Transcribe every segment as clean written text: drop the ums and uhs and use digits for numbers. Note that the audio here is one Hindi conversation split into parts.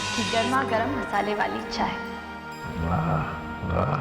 आपकी गर्मा गर्म मसाले वाली चाय। वाह वाह।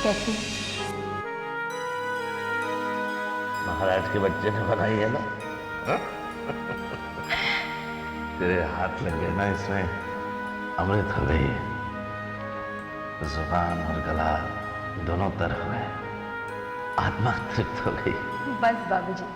कैसी? महाराज के बच्चे ने बनाई है ना? हा? तेरे हाथ लग गए ना इसमें, अमृत हो गई। जुबान और गला दोनों तर हो गए, आत्मा तृप्त हो गई। बस बाबूजी,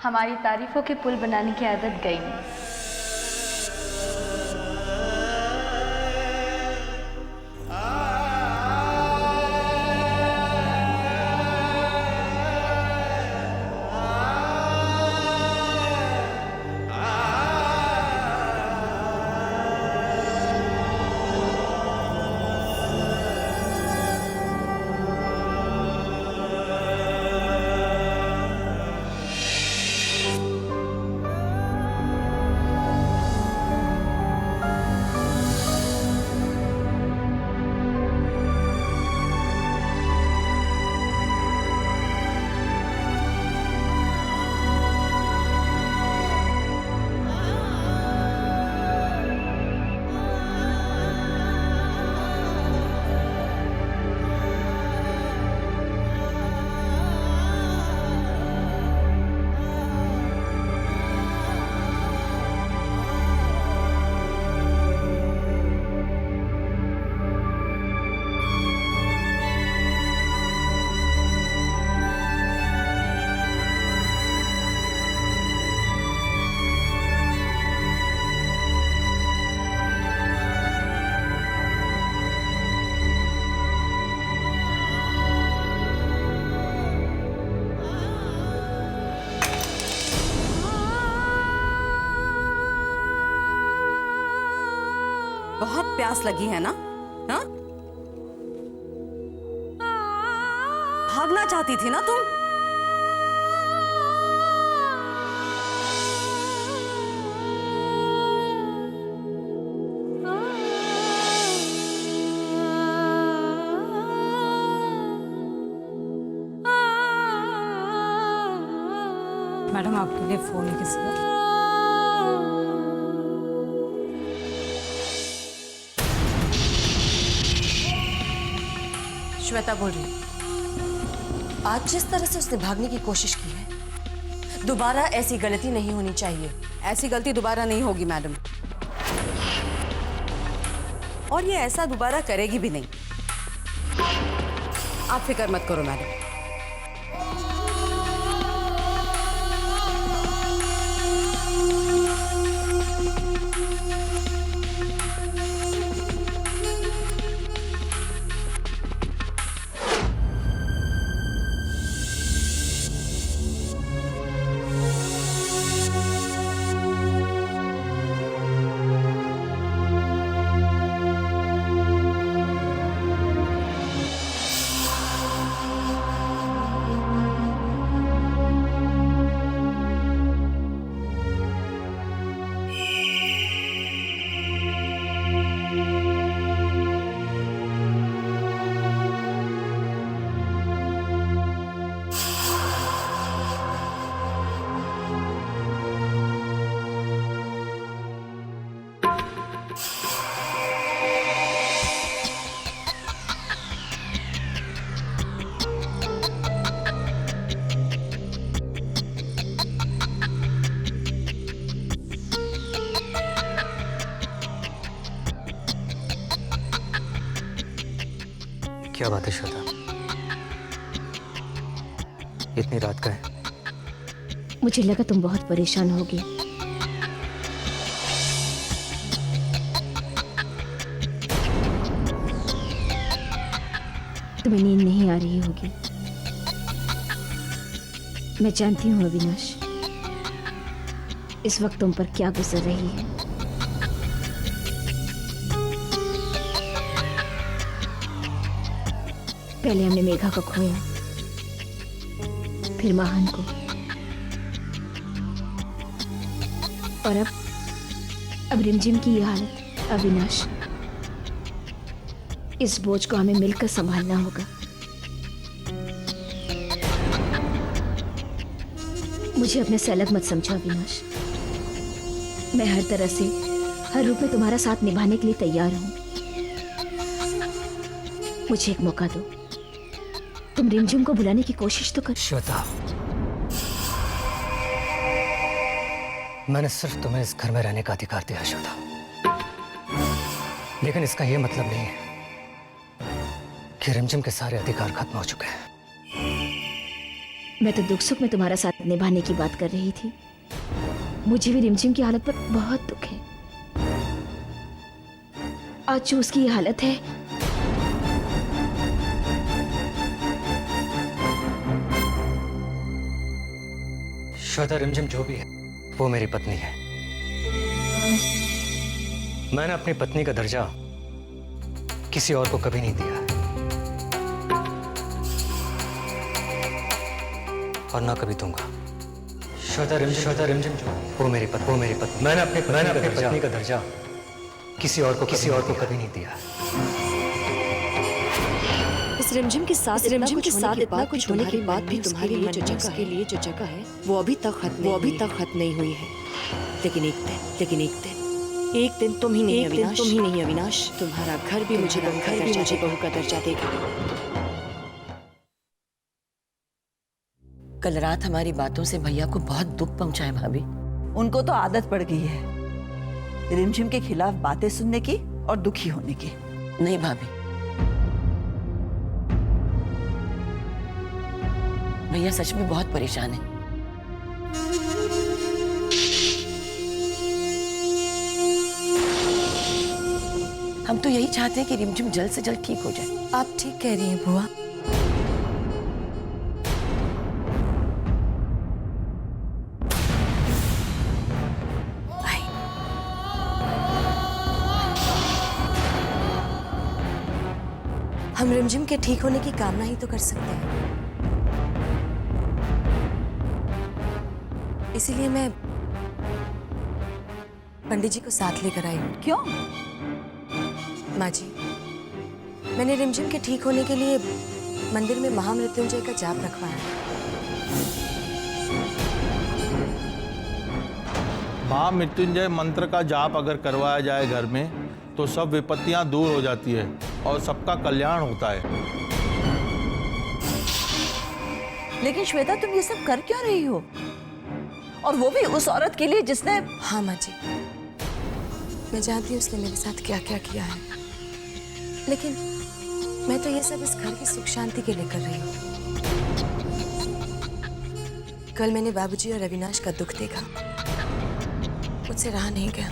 हमारी तारीफों के पुल बनाने की आदत गई नहीं। बहुत प्यास लगी है ना? हाँ? भागना चाहती थी ना तुम? मैडम आपके लिए फोन है किसी का? श्वेता बोल रही। आज जिस तरह से उसने भागने की कोशिश की है, दोबारा ऐसी गलती नहीं होनी चाहिए। ऐसी गलती दोबारा नहीं होगी मैडम, और ये ऐसा दोबारा करेगी भी नहीं। आप फिक्र मत करो मैडम। क्या बात है श्वेता, इतनी रात का है? मुझे लगा तुम बहुत परेशान होगी। तुम्हें नींद नहीं आ रही होगी। मैं जानती हूँ अविनाश, इस वक्त तुम पर क्या गुजर रही है। पहले हमने मेघा को खोया, फिर महान को, और अब रिमझिम की ये हालत। अविनाश, इस बोझ को हमें मिलकर संभालना होगा। मुझे अपने से अलग मत समझो अविनाश। मैं हर तरह से, हर रूप में तुम्हारा साथ निभाने के लिए तैयार हूं। मुझे एक मौका दो। तुम रिमझिम को बुलाने की कोशिश तो कर। श्वेता, मैंने सिर्फ तुम्हें इस घर में रहने का अधिकार दिया श्वेता, लेकिन इसका यह मतलब नहीं है कि रिमझिम के सारे अधिकार खत्म हो चुके हैं। मैं तो दुख सुख में तुम्हारा साथ निभाने की बात कर रही थी। मुझे भी रिमझिम की हालत पर बहुत दुख है। आज जो उसकी ये हालत है, श्वेता, रिमझिम जो भी है वो मेरी पत्नी है। मैंने अपनी पत्नी का दर्जा किसी और को कभी नहीं दिया और ना कभी दूंगा। श्वेता, रिमझिम जो वो मेरी पत्नी। मैंने अपनी पत्नी का दर्जा किसी और को कभी नहीं दिया। इस रिमझिम के साथ इतना कुछ होने के बाद भी तुम्हारे लिए जो जगह है वो अभी तक खत्म नहीं हुई है। लेकिन एक दिन तुम ही नहीं अविनाश, तुम्हारा घर भी मुझे बहू का दर्जा देगा। कल रात हमारी बातों से भैया को बहुत दुख पहुंचा है भाभी। उनको तो आदत पड़ गई है रिमझिम के खिलाफ बातें सुनने की और दुखी होने की। नहीं भाभी, भैया सच में बहुत परेशान है। हम तो यही चाहते हैं कि रिमझिम जल्द से जल्द ठीक हो जाए। आप ठीक कह रही हैं बुआ। हम रिमझिम के ठीक होने की कामना ही तो कर सकते हैं। इसीलिए मैं पंडित जी को साथ लेकर आई हूँ। क्यों? माँ जी, मैंने रिमझिम के ठीक होने के लिए मंदिर में महामृत्युंजय का जाप रखवाया है। महामृत्युंजय मंत्र का जाप अगर करवाया जाए घर में तो सब विपत्तियां दूर हो जाती है और सबका कल्याण होता है। लेकिन श्वेता, तुम ये सब कर क्यों रही हो? और वो भी उस औरत के लिए जिसने... हाँ माँ जी, मैं जानती हूँ उसने मेरे साथ क्या क्या किया है, लेकिन मैं तो ये सब इस घर की सुख शांति के लिए कर रही हूँ। कल मैंने बाबूजी और अविनाश का दुख देखा, मुझसे रहा नहीं गया।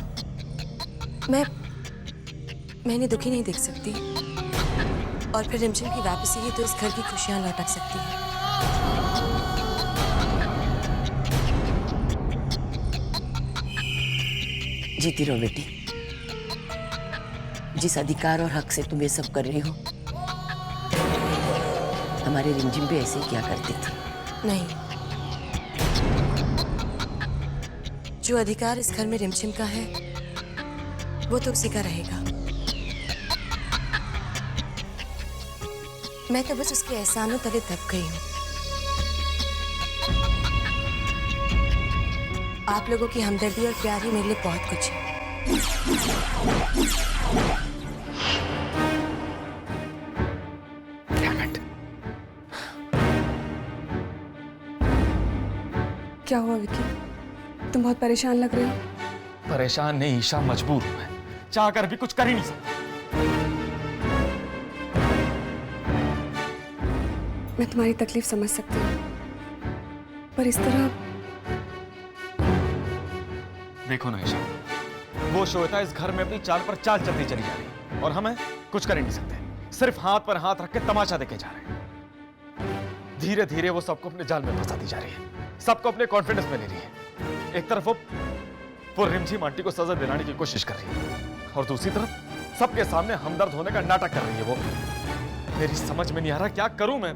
मैं इन्हें दुखी नहीं देख सकती, और फिर रिमझिम की वापसी ही तो इस घर की खुशियां लौटा सकती है। जीती रहो बेटी। जिस अधिकार और हक से तुम ये सब कर रही हो, हमारे रिमझिम भी ऐसे ही क्या करती थी। नहीं, जो अधिकार इस घर में रिमझिम का है वो तो उसी का रहेगा। मैं तो बस उसके एहसानों तले दब गई हूँ। आप लोगों की हमदर्दी और प्यार ही मेरे लिए बहुत कुछ है। क्या हुआ विक्की? तुम बहुत परेशान लग रहे हो। परेशान नहीं ईशा, मजबूर हूं मैं। चाह कर भी कुछ कर ही नहीं सकता। मैं तुम्हारी तकलीफ समझ सकती हूँ, पर इस तरह... देखो ना ईशा, वो श्वेता इस घर में अपनी चाल पर चाल चलती चली जा रही है और हमें कुछ कर ही नहीं सकते। सिर्फ हाथ पर हाथ रख के तमाशा देखे जा रहे हैं। धीरे धीरे वो सबको अपने जाल में फंसाती जा रही है, सबको अपने कॉन्फिडेंस में ले रही है। एक तरफ वो रिमझिम आंटी को सजा दिलाने की कोशिश कर रही है और दूसरी तरफ सबके सामने हमदर्द होने का नाटक कर रही है वो। मेरी समझ में नहीं आ रहा क्या करूं मैं।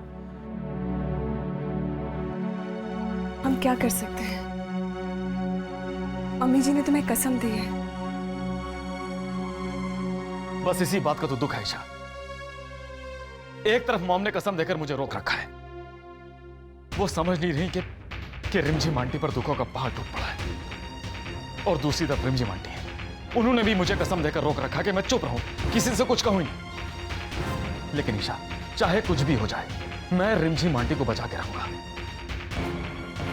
हम क्या कर सकते हैं? अम्मी जी ने तुम्हें कसम दी है। बस इसी बात का तो दुख है ईशा। एक तरफ मॉम ने कसम देकर मुझे रोक रखा है, वो समझ नहीं रही कि रिमझिम आंटी पर दुखों का पहाड़ टूट पड़ा है, और दूसरी तरफ रिमझिम आंटी है, उन्होंने भी मुझे कसम देकर रोक रखा कि मैं चुप रहूं, किसी से कुछ कहूं ही नहीं। लेकिन ईशा, चाहे कुछ भी हो जाए, मैं रिमझिम आंटी को बचा के रहूंगा,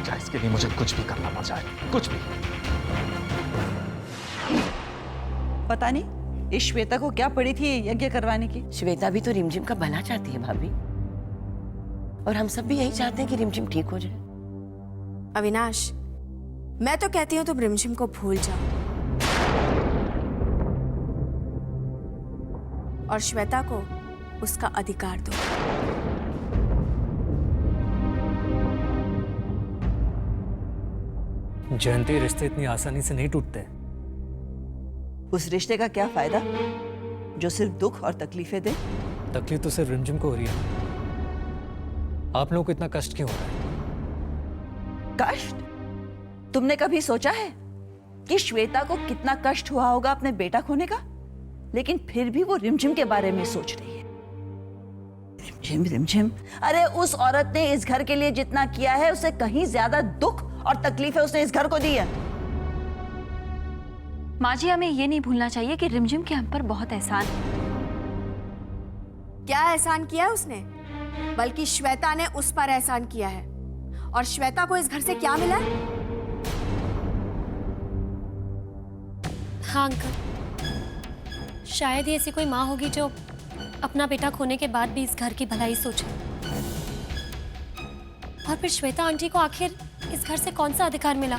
चाहे इसके लिए मुझे कुछ भी करना पड़ जाए, कुछ भी। पता नहीं इस श्वेता को क्या पड़ी थी यज्ञ करवाने की। श्वेता भी तो रिमझिम का भला चाहती है भाभी, और हम सब भी यही चाहते हैं कि रिमझिम ठीक हो जाए। अविनाश, मैं तो कहती हूँ तुम रिमझिम को भूल जाओ और श्वेता को उसका अधिकार दो। जयंती, रिश्ते इतनी आसानी से नहीं टूटते। उस रिश्ते का क्या फायदा जो सिर्फ दुख और तकलीफें दे? तकलीफ तो सिर्फ रिमझिम को हो रही है। आप लोगों को इतना कष्ट क्यों हो रहा है? कष्ट? तुमने कभी सोचा है कि श्वेता को कितना कष्ट हुआ होगा अपने बेटा खोने का? लेकिन फिर भी वो रिमझिम के बारे में सोच रही है। रिमझिम रिमझिम, अरे उस औरत ने इस घर के लिए जितना किया है उससे कहीं ज्यादा दुख और तकलीफें उसने इस घर को दी है। माँ जी, हमें ये नहीं भूलना चाहिए कि रिमझिम के हम पर बहुत एहसान है। क्या एहसान किया उसने? बल्कि श्वेता ने उस पर एहसान किया है। और श्वेता को इस घर से क्या मिला? हाँ अंकल, शायद ही ऐसी कोई माँ होगी जो अपना बेटा खोने के बाद भी इस घर की भलाई सोचे। और फिर श्वेता आंटी को आखिर इस घर से कौन सा अधिकार मिला?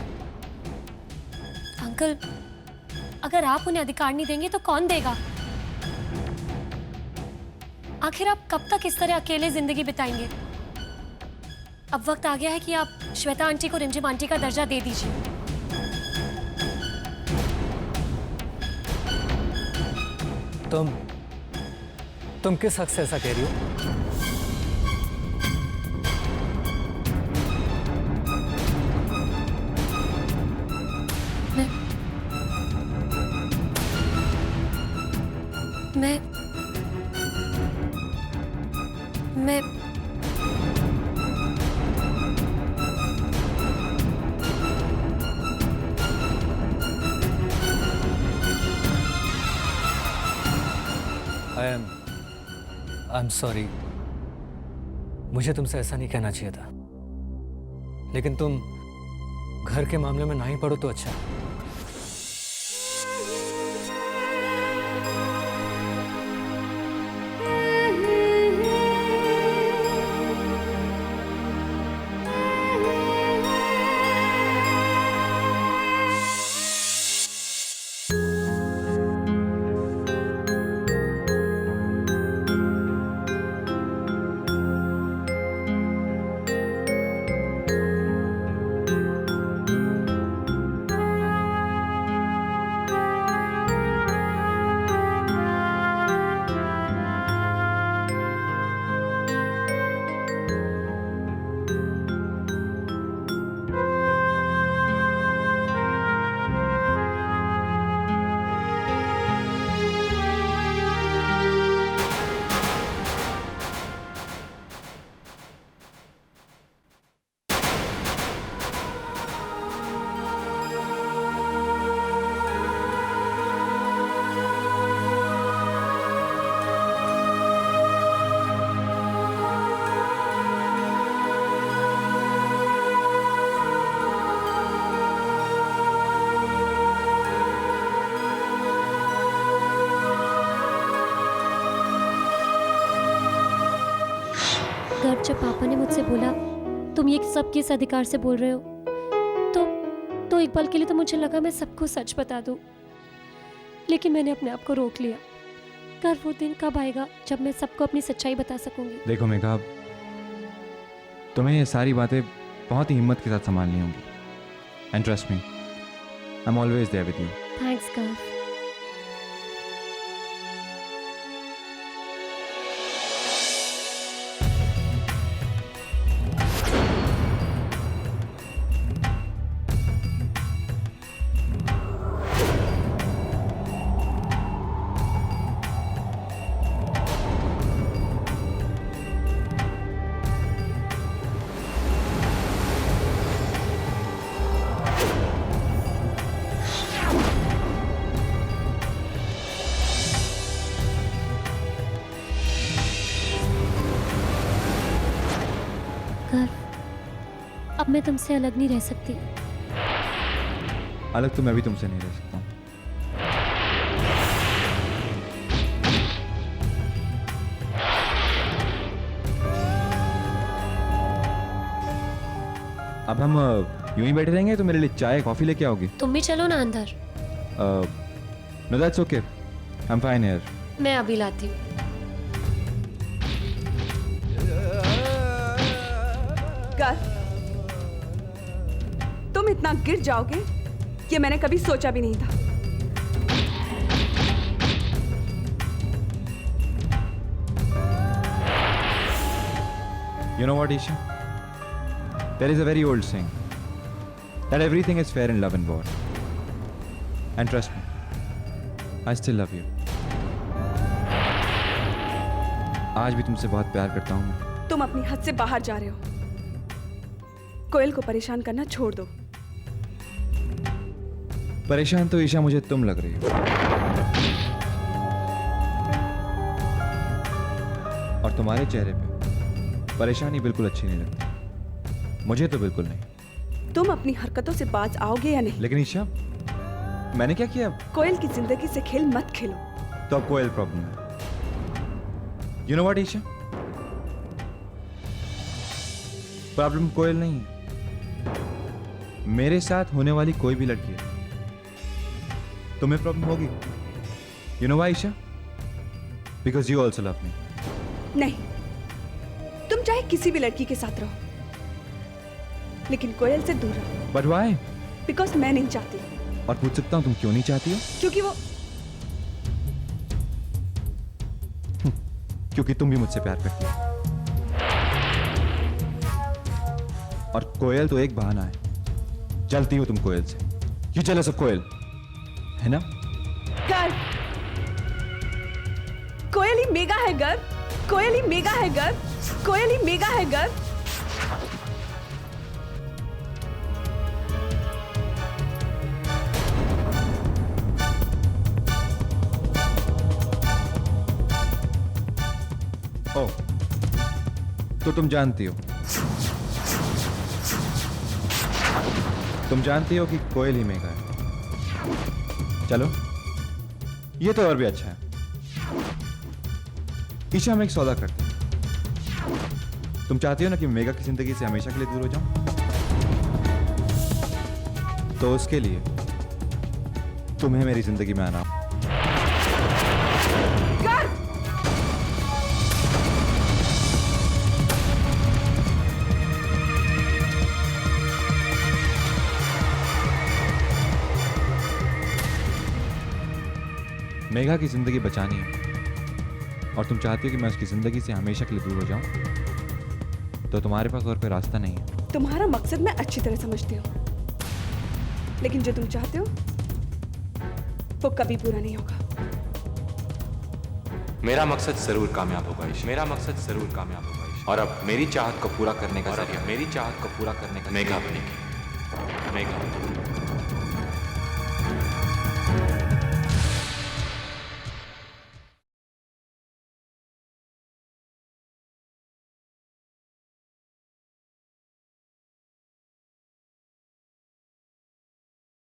अंकल, अगर आप उन्हें अधिकार नहीं देंगे तो कौन देगा? आखिर आप कब तक इस तरह अकेले जिंदगी बिताएंगे? अब वक्त आ गया है कि आप श्वेता आंटी को रिमझिम आंटी का दर्जा दे दीजिए। तुम किस हक से ऐसा कह रही हो? मैं I'm sorry. मुझे तुमसे ऐसा नहीं कहना चाहिए था, लेकिन तुम घर के मामले में ना ही पड़ो तो अच्छा है। जब पापा ने मुझसे बोला तुम ये सब किस अधिकार से बोल रहे हो, तो एक पल के लिए तो मुझे लगा मैं सबको सच बता दूं, लेकिन मैंने अपने आप को रोक लिया। कर वो दिन कब आएगा जब मैं सबको अपनी सच्चाई बता सकूंगी। देखो मेघा, तुम्हें ये सारी बातें बहुत ही हिम्मत के साथ संभालनी होंगी। And trust me, I am always there with you. Thanks girl. गर्व, अब मैं तुमसे अलग नहीं रह सकती। अलग तो मैं भी तुमसे नहीं रह सकता हूँ। अब हम यूं ही बैठे रहेंगे तो मेरे लिए चाय कॉफी लेके आओगे? तुम भी चलो ना अंदर। No that's okay, I am fine here. मैं अभी लाती हूँ। तुम इतना गिर जाओगे ये मैंने कभी सोचा भी नहीं था। You know what, Isha? There is a very old saying that everything is fair in love and war. And trust me, I still love you. आज भी तुमसे बहुत प्यार करता हूँ मैं। तुम अपनी हद से बाहर जा रहे हो। कोयल को परेशान करना छोड़ दो। परेशान तो ईशा मुझे तुम लग रही हो, और तुम्हारे चेहरे पे परेशानी बिल्कुल अच्छी नहीं लगती। मुझे तो बिल्कुल नहीं। तुम अपनी हरकतों से बाज आओगे या नहीं? लेकिन ईशा, मैंने क्या किया? कोयल की जिंदगी से खेल मत खेलो। तो अब कोयल प्रॉब्लम है। You know what Isha, problem Koyal नहीं है, मेरे साथ होने वाली कोई भी लड़की है। तुम्हें प्रॉब्लम होगी। You know why Isha? Because you also love me. नहीं, तुम चाहे किसी भी लड़की के साथ रहो, लेकिन कोयल से दूर रहो। But why? बिकॉज मैं नहीं चाहती। और पूछ सकता हूं तुम क्यों नहीं चाहती हो? क्योंकि वो क्योंकि तुम भी मुझसे प्यार करती हो। और कोयल तो एक बहाना है। चलती हो तुम कोयल से। यू जेलस ऑफ कोयल, है ना? गर्व, कोयल ही मेगा है गर्व, कोयल ही मेगा है गर्व, कोयल ही मेगा है गर्व। ओह, तो तुम जानती हो, तुम जानती हो कि कोयल ही मेगा है। चलो, ये तो और भी अच्छा है। ईशा, हम एक सौदा करते हैं। तुम चाहती हो ना कि मेगा की जिंदगी से हमेशा के लिए दूर हो जाऊं? तो उसके लिए तुम्हें मेरी जिंदगी में आना। मेघा की जिंदगी बचानी है और तुम चाहती हो कि मैं उसकी जिंदगी से हमेशा के लिए दूर हो जाऊं, तो तुम्हारे पास और कोई रास्ता नहीं है। तुम्हारा मकसद मैं अच्छी तरह समझती हूँ, लेकिन जो तुम चाहते हो वो कभी पूरा नहीं होगा। मेरा मकसद जरूर कामयाब होगा ईशा, मेरा मकसद जरूर कामयाब होगा ईशा। और अब मेरी चाहत को पूरा करने का जरिया मेघा बनेगी। मेघा।